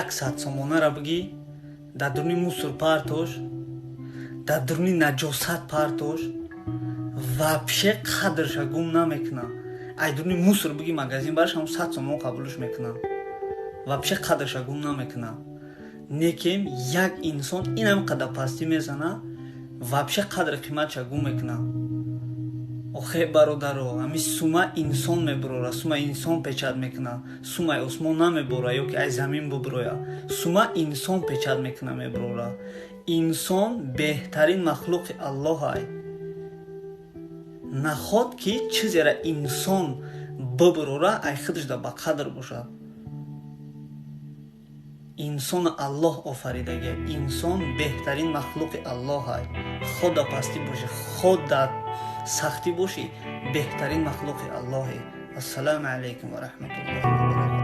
100 сомонара бигӣ дар дуруни мусор партош, дар дуруни наҷосат партош, вообще қадрша гум намекунад. ай дуруни мусор бигӣ магазин бараш ҳам 100 сомон қабулш мекунад, вообще қадрша гум намекунад. некем як инсон инам қадар пастӣ мезанад, вообще қадри қиматша гум мекунад. охе бародаро, ҳами сума инсон мебурора, сума инсон печат мекунад, сумаи осмон намебора ёки ай замин бубуроя, сума инсон печат мекуна мебурора. инсон беҳтарин махлуқи аллоҳай. наход ки чизера инсон бубурора ай худашда ба қадр бошад. инсон аллоҳ офаридага, инсон беҳтарин махлуқи аллоҳай. ход дар пастӣ боши, ход дар сахтӣ боши, беҳтарин махлуқи аллоҳе. ассалому алайкум ва раҳматуллоҳи ва баракатуҳ.